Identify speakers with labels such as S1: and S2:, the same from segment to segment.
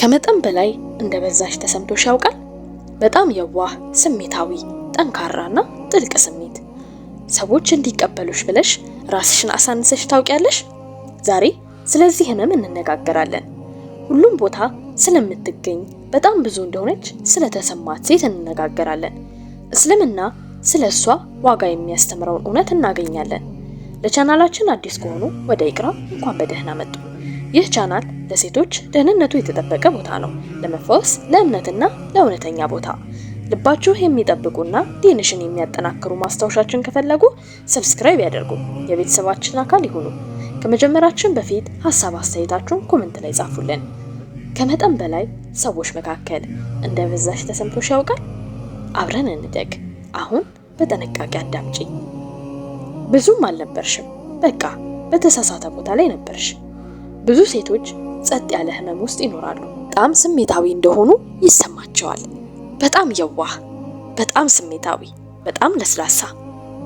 S1: ከመጠን በላይ እንደበዛሽ ተሰምቶሽ ያውቃል? በጣም የዋህ፣ ስሜታዊ፣ ጠንካራና ጥልቅ ስሜት። ሰዎች እንዲቀበሉሽ ብለሽ ራስሽን አሳንሰሽ ታውቂያለሽ? ዛሬ ስለዚህ ህመም እንነጋገራለን። ሁሉም ቦታ ስለምትገኝ በጣም ብዙ እንደሆነች ስለተሰማት ሴት እንነጋገራለን። እስልምና ስለሷ ዋጋ የሚያስተምረውን እውነት እናገኛለን። ለቻናላችን አዲስ ከሆኑ ወደ ኢቅራ እንኳን በደህና መጡ። ይህ ቻናል ለሴቶች ደህንነቱ የተጠበቀ ቦታ ነው። ለመፈወስ፣ ለእምነትና ለእውነተኛ ቦታ ልባችሁ የሚጠብቁና ዲንሽን የሚያጠናክሩ ማስታወሻችን ከፈለጉ ሰብስክራይብ ያደርጉ፣ የቤተሰባችን አካል ይሁኑ። ከመጀመራችን በፊት ሀሳብ አስተያየታችሁን ኮሜንት ላይ ጻፉልን። ከመጠን በላይ ሰዎች መካከል እንደበዛሽ ተሰምቶሽ ያውቃል? አብረን እንደግ። አሁን በጥንቃቄ አዳምጪኝ። ብዙም አልነበርሽም፣ በቃ በተሳሳተ ቦታ ላይ ነበርሽ። ብዙ ሴቶች ጸጥ ያለ ህመም ውስጥ ይኖራሉ። በጣም ስሜታዊ እንደሆኑ ይሰማቸዋል። በጣም የዋህ፣ በጣም ስሜታዊ፣ በጣም ለስላሳ፣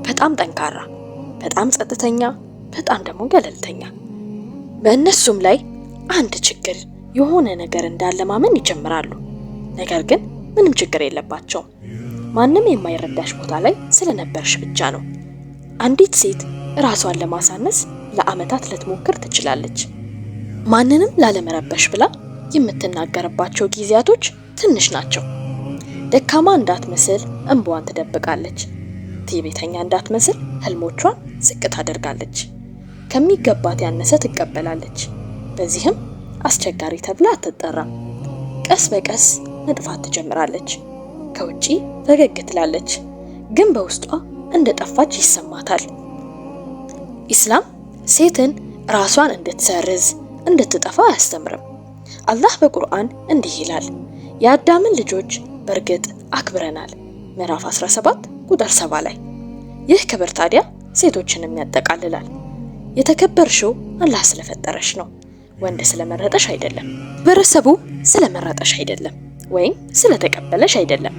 S1: በጣም ጠንካራ፣ በጣም ጸጥተኛ፣ በጣም ደግሞ ገለልተኛ። በእነሱም ላይ አንድ ችግር፣ የሆነ ነገር እንዳለ ማመን ይጀምራሉ። ነገር ግን ምንም ችግር የለባቸውም። ማንም የማይረዳሽ ቦታ ላይ ስለነበርሽ ብቻ ነው። አንዲት ሴት ራሷን ለማሳነስ ለአመታት ልትሞክር ትችላለች። ማንንም ላለመረበሽ ብላ የምትናገርባቸው ጊዜያቶች ትንሽ ናቸው። ደካማ እንዳትመስል እንባዋን ትደብቃለች። ትዕቢተኛ እንዳትመስል ህልሞቿን ዝቅ ታደርጋለች። ከሚገባት ያነሰ ትቀበላለች። በዚህም አስቸጋሪ ተብላ አትጠራም። ቀስ በቀስ መጥፋት ትጀምራለች። ከውጪ ፈገግ ትላለች፣ ግን በውስጧ እንደጠፋች ይሰማታል። ኢስላም ሴትን ራሷን እንድትሰርዝ እንድትጠፋ አያስተምርም። አላህ በቁርአን እንዲህ ይላል፣ የአዳምን ልጆች በእርግጥ አክብረናል። ምዕራፍ 17 ቁጥር 7 ላይ። ይህ ክብር ታዲያ ሴቶችንም ያጠቃልላል። የተከበርሽው አላህ ስለፈጠረሽ ነው፣ ወንድ ስለመረጠሽ አይደለም። በረሰቡ ስለመረጠሽ አይደለም፣ ወይም ስለተቀበለሽ አይደለም።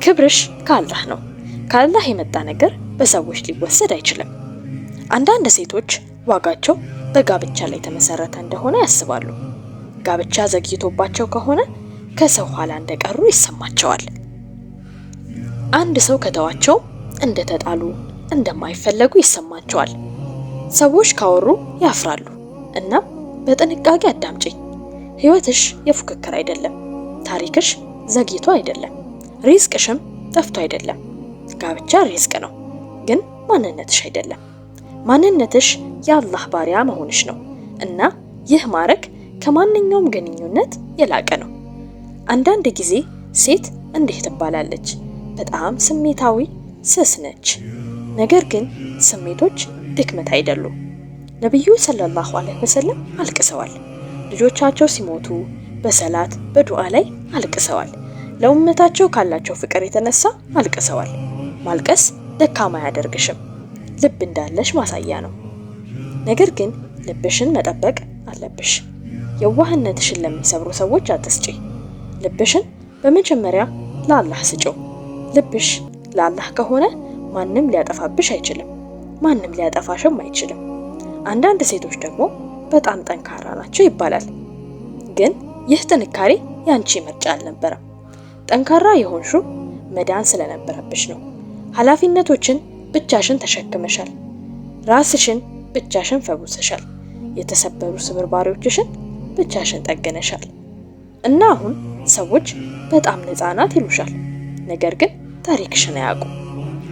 S1: ክብርሽ ከአላህ ነው። ከአላህ የመጣ ነገር በሰዎች ሊወሰድ አይችልም። አንዳንድ ሴቶች ዋጋቸው በጋብቻ ላይ የተመሰረተ እንደሆነ ያስባሉ። ጋብቻ ዘግይቶባቸው ከሆነ ከሰው ኋላ እንደቀሩ ይሰማቸዋል። አንድ ሰው ከተዋቸው እንደተጣሉ፣ እንደማይፈለጉ ይሰማቸዋል። ሰዎች ካወሩ ያፍራሉ። እናም በጥንቃቄ አዳምጪኝ። ህይወትሽ የፉክክር አይደለም። ታሪክሽ ዘግይቶ አይደለም። ሪዝቅሽም ጠፍቶ አይደለም። ጋብቻ ሪዝቅ ነው፣ ግን ማንነትሽ አይደለም። ማንነትሽ የአላህ ባሪያ መሆንሽ ነው እና ይህ ማረግ ከማንኛውም ግንኙነት የላቀ ነው። አንዳንድ ጊዜ ሴት እንዲህ ትባላለች፣ በጣም ስሜታዊ፣ ስስ ነች። ነገር ግን ስሜቶች ድክመት አይደሉም። ነብዩ ሰለላሁ ዐለይሂ ወሰለም አልቅሰዋል። ልጆቻቸው ሲሞቱ በሰላት በዱዓ ላይ አልቅሰዋል። ለኡመታቸው ካላቸው ፍቅር የተነሳ አልቅሰዋል። ማልቀስ ደካማ አያደርግሽም፣ ልብ እንዳለሽ ማሳያ ነው። ነገር ግን ልብሽን መጠበቅ አለብሽ። የዋህነትሽን ለሚሰብሩ ሰዎች አትስጪ። ልብሽን በመጀመሪያ ለአላህ ስጪው። ልብሽ ለአላህ ከሆነ ማንም ሊያጠፋብሽ አይችልም፣ ማንም ሊያጠፋሽም አይችልም። አንዳንድ ሴቶች ደግሞ በጣም ጠንካራ ናቸው ይባላል። ግን ይህ ጥንካሬ ያንቺ ምርጫ አልነበረም። ጠንካራ የሆንሽው መዳን ስለነበረብሽ ነው። ኃላፊነቶችን ብቻሽን ተሸክመሻል። ራስሽን ብቻሽን ፈውሰሻል። የተሰበሩ ስብርባሪዎችሽን ብቻሽን ጠገነሻል። እና አሁን ሰዎች በጣም ነፃ ናት ይሉሻል። ነገር ግን ታሪክሽን አያውቁም።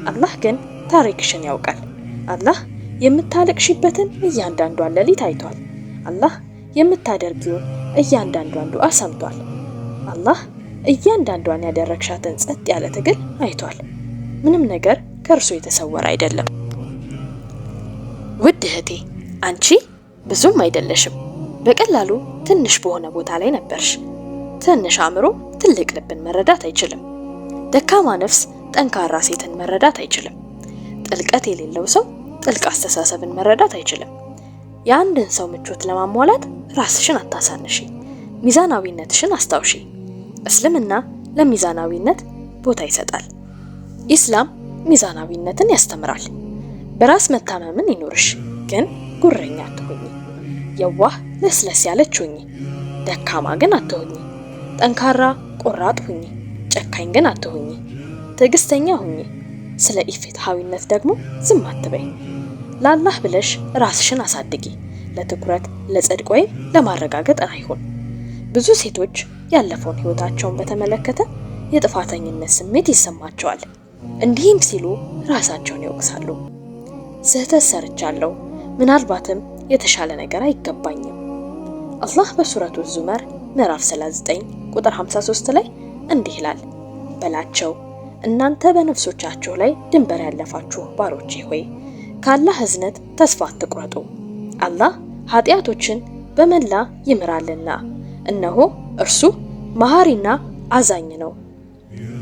S1: አላህ ግን ታሪክሽን ያውቃል። አላህ የምታለቅሽበትን እያንዳንዷን ሌሊት አይቷል። አላህ የምታደርጊውን እያንዳንዷን ዱዓ ሰምቷል። አላህ እያንዳንዷን ያደረግሻትን ጸጥ ያለ ትግል አይቷል። ምንም ነገር ከእርሱ የተሰወረ አይደለም። ውድ እህቴ፣ አንቺ ብዙም አይደለሽም። በቀላሉ ትንሽ በሆነ ቦታ ላይ ነበርሽ። ትንሽ አእምሮ ትልቅ ልብን መረዳት አይችልም። ደካማ ነፍስ ጠንካራ ሴትን መረዳት አይችልም። ጥልቀት የሌለው ሰው ጥልቅ አስተሳሰብን መረዳት አይችልም። የአንድን ሰው ምቾት ለማሟላት ራስሽን አታሳንሺ። ሚዛናዊነትሽን አስታውሺ። እስልምና ለሚዛናዊነት ቦታ ይሰጣል። ኢስላም ሚዛናዊነትን ያስተምራል። በራስ መታመምን ይኖርሽ፣ ግን ጉረኛ አትሁኚ። የዋህ ለስለስ ያለች ሁኚ፣ ደካማ ግን አትሁኚ። ጠንካራ ቆራጥ ሁኚ፣ ጨካኝ ግን አትሁኚ። ትዕግስተኛ ሁኚ። ስለ ኢፍትሃዊነት ደግሞ ዝም አትበይ። ለአላህ ብለሽ ራስሽን አሳድጊ። ለትኩረት ለጽድቅ ወይም ለማረጋገጥ አይሆን። ብዙ ሴቶች ያለፈውን ህይወታቸውን በተመለከተ የጥፋተኝነት ስሜት ይሰማቸዋል። እንዲህም ሲሉ ራሳቸውን ይወቅሳሉ። ስህተት ሰርቻለሁ፣ ምናልባትም የተሻለ ነገር አይገባኝም። አላህ በሱረቱ ዙመር ምዕራፍ 39 ቁጥር 53 ላይ እንዲህ ይላል፣ በላቸው እናንተ በነፍሶቻችሁ ላይ ድንበር ያለፋችሁ ባሮቼ ሆይ ከአላህ እዝነት ተስፋ አትቁረጡ። አላህ ኃጢአቶችን በመላ ይምራልና እነሆ እርሱ መሐሪና አዛኝ ነው።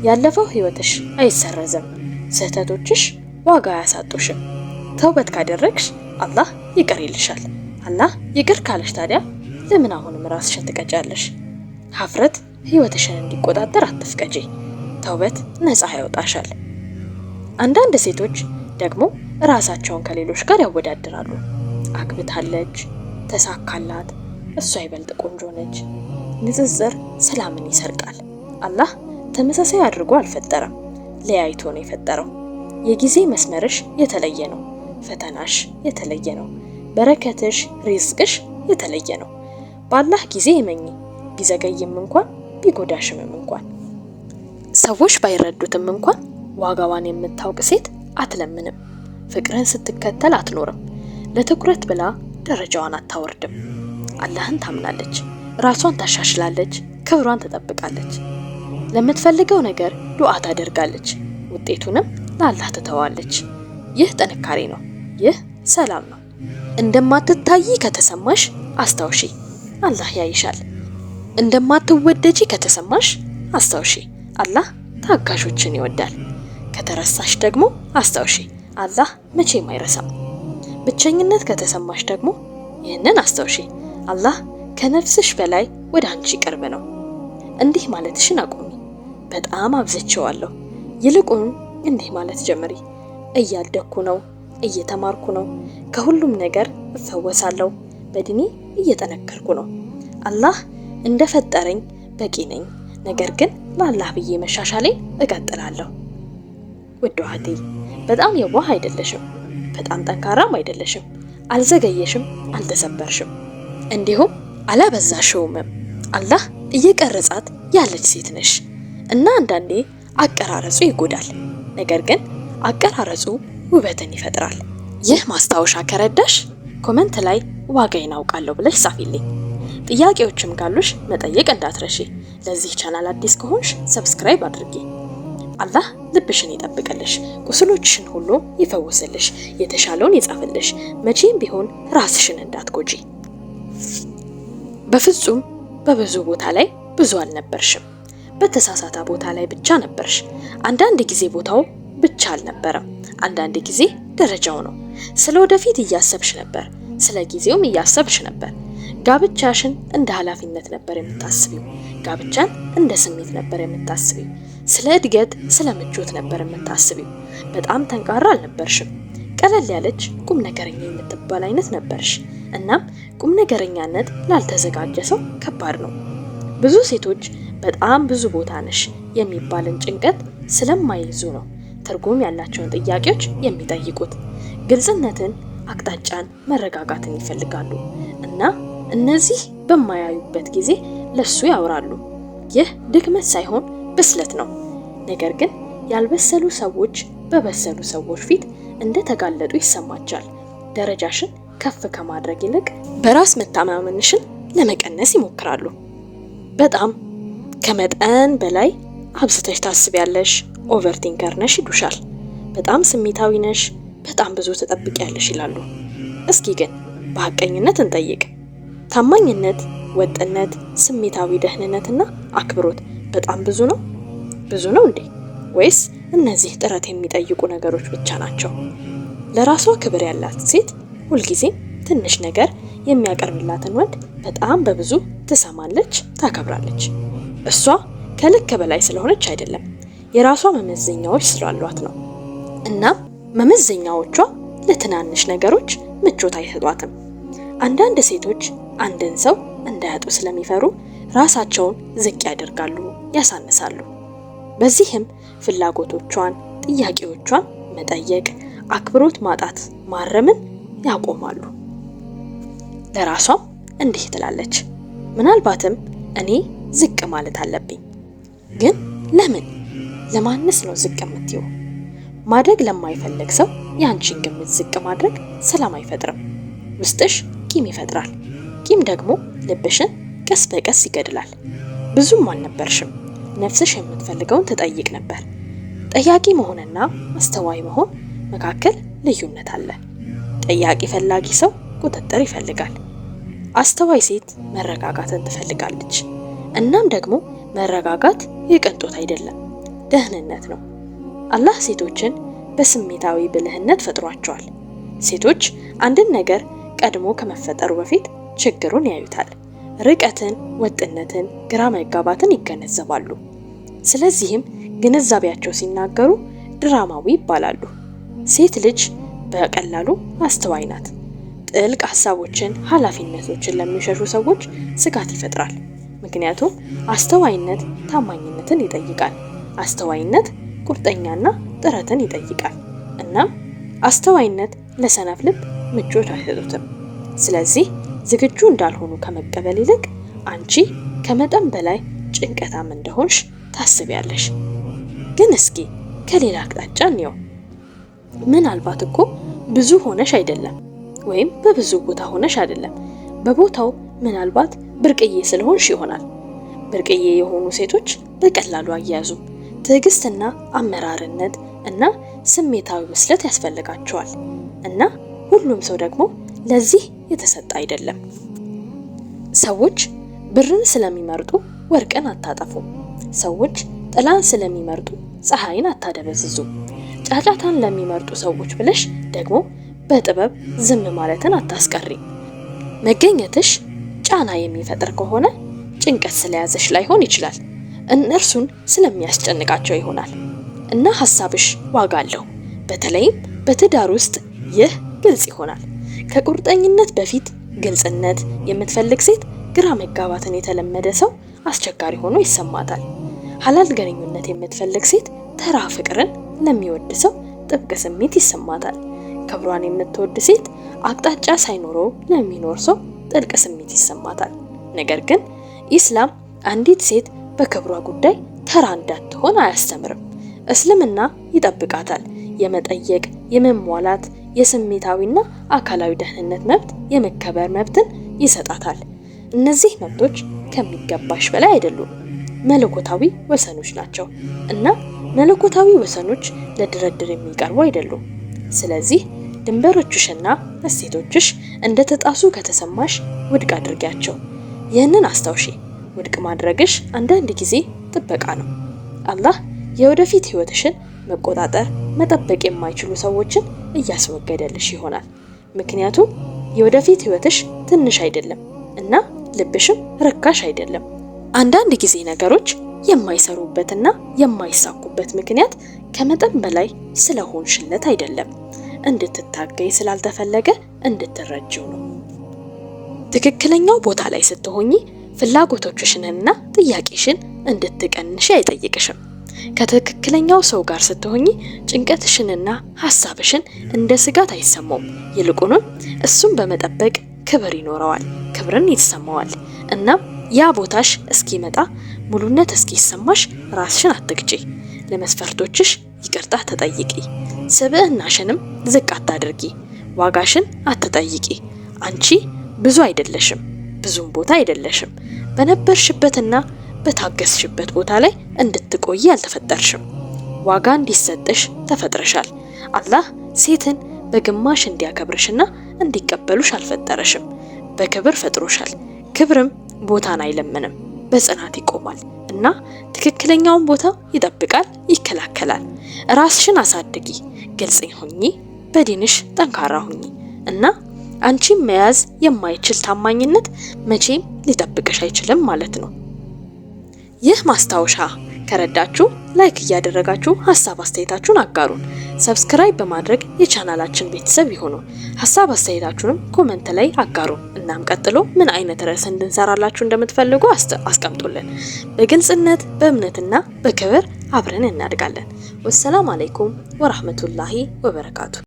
S1: ያለፈው ህይወትሽ አይሰረዝም፣ ስህተቶችሽ ዋጋ አያሳጡሽም። ተውበት ካደረግሽ አላህ ይቅር ይልሻል። አላህ ይቅር ካለሽ ታዲያ ለምን አሁንም ራስሽን ትቀጫለሽ? ሀፍረት ህይወትሽን እንዲቆጣጠር አትፍቀጂ። ተውበት ነፃ ያወጣሻል። አንዳንድ ሴቶች ደግሞ ራሳቸውን ከሌሎች ጋር ያወዳድራሉ። አግብታለች፣ ተሳካላት፣ እሷ ይበልጥ ቆንጆ ነች። ንጽጽር ሰላምን ይሰርቃል። አላህ ተመሳሳይ አድርጎ አልፈጠረም፣ ለያይቶ ነው የፈጠረው። የጊዜ መስመርሽ የተለየ ነው። ፈተናሽ የተለየ ነው። በረከትሽ፣ ሪዝቅሽ የተለየ ነው። በአላህ ጊዜ እመኚ፣ ቢዘገይም እንኳን ቢጎዳሽምም እንኳን። ሰዎች ባይረዱትም እንኳን ዋጋዋን የምታውቅ ሴት አትለምንም። ፍቅርን ስትከተል አትኖርም። ለትኩረት ብላ ደረጃዋን አታወርድም። አላህን ታምናለች፣ ራሷን ታሻሽላለች፣ ክብሯን ትጠብቃለች። ለምትፈልገው ነገር ዱዓ ታደርጋለች፣ ውጤቱንም ለአላህ ትተዋለች። ይህ ጥንካሬ ነው። ይህ ሰላም ነው። እንደማትታይ ከተሰማሽ አስታውሺ፣ አላህ ያይሻል። እንደማትወደጂ ከተሰማሽ አስታውሺ፣ አላህ ታጋሾችን ይወዳል። ከተረሳሽ ደግሞ አስታውሺ፣ አላህ መቼም አይረሳም። ብቸኝነት ከተሰማሽ ደግሞ ይህንን አስታውሺ፣ አላህ ከነፍስሽ በላይ ወደ አንቺ ቅርብ ነው። እንዲህ ማለትሽን አቁሚ፣ በጣም አብዝቼዋለሁ። ይልቁን እንዲህ ማለት ጀምሪ፣ እያደግኩ ነው፣ እየተማርኩ ነው፣ ከሁሉም ነገር እፈወሳለሁ፣ በድኔ እየጠነከርኩ ነው። አላህ እንደፈጠረኝ በቂ ነኝ፣ ነገር ግን ለአላህ ብዬ መሻሻሌን እቀጥላለሁ። ውድ እህቴ፣ በጣም የዋህ አይደለሽም፣ በጣም ጠንካራም አይደለሽም፣ አልዘገየሽም፣ አልተሰበርሽም፣ እንዲሁም አላበዛሽውም። አላህ እየቀረጻት ያለች ሴት ነሽ እና አንዳንዴ አቀራረጹ ይጎዳል፣ ነገር ግን አቀራረጹ ውበትን ይፈጥራል። ይህ ማስታወሻ ከረዳሽ ኮመንት ላይ ዋጋዬን አውቃለሁ ብለሽ ጻፊልኝ። ጥያቄዎችም ካሉሽ መጠየቅ እንዳትረሺ። ለዚህ ቻናል አዲስ ከሆንሽ ሰብስክራይብ አድርጊ። አላህ ልብሽን ይጠብቅልሽ፣ ቁስሎችሽን ሁሉ ይፈውስልሽ፣ የተሻለውን ይጻፍልሽ። መቼም ቢሆን ራስሽን እንዳትጎጂ። በፍጹም በብዙ ቦታ ላይ ብዙ አልነበርሽም። በተሳሳተ ቦታ ላይ ብቻ ነበርሽ። አንዳንድ ጊዜ ቦታው ብቻ አልነበረም፣ አንዳንድ ጊዜ ደረጃው ነው። ስለ ወደፊት እያሰብሽ ነበር፣ ስለ ጊዜውም እያሰብሽ ነበር። ጋብቻሽን እንደ ኃላፊነት ነበር የምታስቢው፣ ጋብቻን እንደ ስሜት ነበር የምታስቢው። ስለ እድገት፣ ስለ ምቾት ነበር የምታስቢው። በጣም ጠንካራ አልነበርሽም። ቀለል ያለች ቁም ነገረኛ የምትባል አይነት ነበርሽ። እናም ቁም ነገረኛነት ላልተዘጋጀ ሰው ከባድ ነው። ብዙ ሴቶች በጣም ብዙ ቦታ ነሽ የሚባልን ጭንቀት ስለማይይዙ ነው ትርጉም ያላቸውን ጥያቄዎች የሚጠይቁት። ግልጽነትን፣ አቅጣጫን፣ መረጋጋትን ይፈልጋሉ እና እነዚህ በማያዩበት ጊዜ ለሱ ያወራሉ። ይህ ድክመት ሳይሆን ብስለት ነው። ነገር ግን ያልበሰሉ ሰዎች በበሰሉ ሰዎች ፊት እንደተጋለጡ ይሰማቻል። ደረጃሽን ከፍ ከማድረግ ይልቅ በራስ መተማመንሽን ለመቀነስ ይሞክራሉ። በጣም ከመጠን በላይ አብዝተሽ ታስቢያለሽ፣ ኦቨርቲንከር ነሽ ይሉሻል። በጣም ስሜታዊ ነሽ፣ በጣም ብዙ ትጠብቂያለሽ ይላሉ። እስኪ ግን በሐቀኝነት እንጠይቅ። ታማኝነት፣ ወጥነት፣ ስሜታዊ ደህንነትና አክብሮት በጣም ብዙ ነው? ብዙ ነው እንዴ? ወይስ እነዚህ ጥረት የሚጠይቁ ነገሮች ብቻ ናቸው? ለራሷ ክብር ያላት ሴት ሁልጊዜም ትንሽ ነገር የሚያቀርብላትን ወንድ በጣም በብዙ ትሰማለች፣ ታከብራለች። እሷ ከልክ በላይ ስለሆነች አይደለም፣ የራሷ መመዘኛዎች ስላሏት ነው። እናም መመዘኛዎቿ ለትናንሽ ነገሮች ምቾት አይሰጧትም። አንዳንድ ሴቶች አንድን ሰው እንዳያጡ ስለሚፈሩ ራሳቸውን ዝቅ ያደርጋሉ፣ ያሳንሳሉ። በዚህም ፍላጎቶቿን፣ ጥያቄዎቿን መጠየቅ፣ አክብሮት ማጣት፣ ማረምን ያቆማሉ። ለራሷም እንዲህ ትላለች፣ ምናልባትም እኔ ዝቅ ማለት አለብኝ። ግን ለምን? ለማንስ ነው ዝቅ የምትይው? ማደግ ለማይፈልግ ሰው ያንቺን ግምት ዝቅ ማድረግ ሰላም አይፈጥርም። ውስጥሽ ቂም ይፈጥራል። ቂም ደግሞ ልብሽን ቀስ በቀስ ይገድላል። ብዙም አልነበርሽም። ነፍስሽ የምትፈልገውን ትጠይቅ ነበር። ጠያቂ መሆንና አስተዋይ መሆን መካከል ልዩነት አለ። ጠያቂ ፈላጊ ሰው ቁጥጥር ይፈልጋል። አስተዋይ ሴት መረጋጋትን ትፈልጋለች። እናም ደግሞ መረጋጋት የቅንጦት አይደለም፣ ደህንነት ነው። አላህ ሴቶችን በስሜታዊ ብልህነት ፈጥሯቸዋል። ሴቶች አንድን ነገር ቀድሞ ከመፈጠሩ በፊት ችግሩን ያዩታል። ርቀትን፣ ወጥነትን፣ ግራ መጋባትን ይገነዘባሉ። ስለዚህም ግንዛቤያቸው ሲናገሩ ድራማዊ ይባላሉ። ሴት ልጅ በቀላሉ አስተዋይ ናት። ጥልቅ ሀሳቦችን፣ ኃላፊነቶችን ለሚሸሹ ሰዎች ስጋት ይፈጥራል። ምክንያቱም አስተዋይነት ታማኝነትን ይጠይቃል። አስተዋይነት ቁርጠኛና ጥረትን ይጠይቃል። እናም አስተዋይነት ለሰነፍ ልብ ምቾት አይሰጡትም። ስለዚህ ዝግጁ እንዳልሆኑ ከመቀበል ይልቅ አንቺ ከመጠን በላይ ጭንቀታም እንደሆንሽ ታስቢያለሽ። ግን እስኪ ከሌላ አቅጣጫ እንየው። ምናልባት እኮ ብዙ ሆነሽ አይደለም፣ ወይም በብዙ ቦታ ሆነሽ አይደለም። በቦታው ምናልባት ብርቅዬ ስለሆንሽ ይሆናል። ብርቅዬ የሆኑ ሴቶች በቀላሉ አያያዙም። ትዕግስትና አመራርነት እና ስሜታዊ ብስለት ያስፈልጋቸዋል። እና ሁሉም ሰው ደግሞ ለዚህ የተሰጠ አይደለም። ሰዎች ብርን ስለሚመርጡ ወርቅን አታጠፉም። ሰዎች ጥላን ስለሚመርጡ ፀሐይን አታደበዝዙም። ጫጫታን ለሚመርጡ ሰዎች ብለሽ ደግሞ በጥበብ ዝም ማለትን አታስቀሪም። መገኘትሽ ጫና የሚፈጥር ከሆነ ጭንቀት ስለያዘሽ ላይሆን ይችላል፣ እነርሱን ስለሚያስጨንቃቸው ይሆናል። እና ሐሳብሽ ዋጋ አለው። በተለይም በትዳር ውስጥ ይህ ግልጽ ይሆናል። ከቁርጠኝነት በፊት ግልጽነት የምትፈልግ ሴት ግራ መጋባትን የተለመደ ሰው አስቸጋሪ ሆኖ ይሰማታል። ሐላል ግንኙነት የምትፈልግ ሴት ተራ ፍቅርን ለሚወድ ሰው ጥብቅ ስሜት ይሰማታል። ክብሯን የምትወድ ሴት አቅጣጫ ሳይኖረው ለሚኖር ሰው ጥልቅ ስሜት ይሰማታል። ነገር ግን ኢስላም አንዲት ሴት በክብሯ ጉዳይ ተራ እንዳትሆን አያስተምርም። እስልምና ይጠብቃታል። የመጠየቅ፣ የመሟላት፣ የስሜታዊና አካላዊ ደህንነት መብት፣ የመከበር መብትን ይሰጣታል። እነዚህ መብቶች ከሚገባሽ በላይ አይደሉም፣ መለኮታዊ ወሰኖች ናቸው እና መለኮታዊ ወሰኖች ለድርድር የሚቀርቡ አይደሉም። ስለዚህ ድንበሮችሽና እሴቶችሽ እንደተጣሱ ከተሰማሽ ውድቅ አድርጊያቸው። ይህንን አስታውሺ፣ ውድቅ ማድረግሽ አንዳንድ ጊዜ ጥበቃ ነው። አላህ የወደፊት ህይወትሽን መቆጣጠር፣ መጠበቅ የማይችሉ ሰዎችን እያስወገደልሽ ይሆናል። ምክንያቱም የወደፊት ህይወትሽ ትንሽ አይደለም እና ልብሽም ርካሽ አይደለም። አንዳንድ ጊዜ ነገሮች የማይሰሩበትና የማይሳኩበት ምክንያት ከመጠን በላይ ስለሆንሽለት አይደለም፣ እንድትታገይ ስላልተፈለገ እንድትረጂው ነው። ትክክለኛው ቦታ ላይ ስትሆኚ ፍላጎቶችሽንና ጥያቄሽን እንድትቀንሺ አይጠይቅሽም። ከትክክለኛው ሰው ጋር ስትሆኚ ጭንቀትሽንና ሐሳብሽን እንደ ስጋት አይሰማውም። ይልቁንም እሱን በመጠበቅ ክብር ይኖረዋል፣ ክብርን ይሰማዋል። እናም ያ ቦታሽ እስኪመጣ ሙሉነት እስኪሰማሽ ራስሽን አትግጪ። ለመስፈርቶችሽ ይቅርታ ተጠይቂ። ስብዕናሽንም ዝቅ አታድርጊ። ዋጋሽን አትጠይቂ። አንቺ ብዙ አይደለሽም፣ ብዙም ቦታ አይደለሽም። በነበርሽበትና በታገስሽበት ቦታ ላይ እንድትቆይ አልተፈጠርሽም። ዋጋ እንዲሰጥሽ ተፈጥረሻል። አላህ ሴትን በግማሽ እንዲያከብርሽና እንዲቀበሉሽ አልፈጠረሽም። በክብር ፈጥሮሻል። ክብርም ቦታን አይለምንም፣ በጽናት ይቆማል እና ትክክለኛውን ቦታ ይጠብቃል፣ ይከላከላል። ራስሽን አሳድጊ፣ ግልጽ ሁኚ፣ በዲንሽ ጠንካራ ሁኚ እና አንቺን መያዝ የማይችል ታማኝነት መቼም ሊጠብቅሽ አይችልም ማለት ነው። ይህ ማስታወሻ ከረዳችሁ ላይክ እያደረጋችሁ ሐሳብ አስተያየታችሁን አጋሩን። ሰብስክራይብ በማድረግ የቻናላችን ቤተሰብ ይሁኑ። ሐሳብ አስተያየታችሁንም ኮሜንት ላይ አጋሩን። እናም ቀጥሎ ምን አይነት ርዕስ እንድንሰራላችሁ እንደምትፈልጉ አስቀምጡልን። በግልጽነት በእምነትና በክብር አብረን እናድጋለን። ወሰላም አለይኩም ወራህመቱላሂ ወበረካቱ።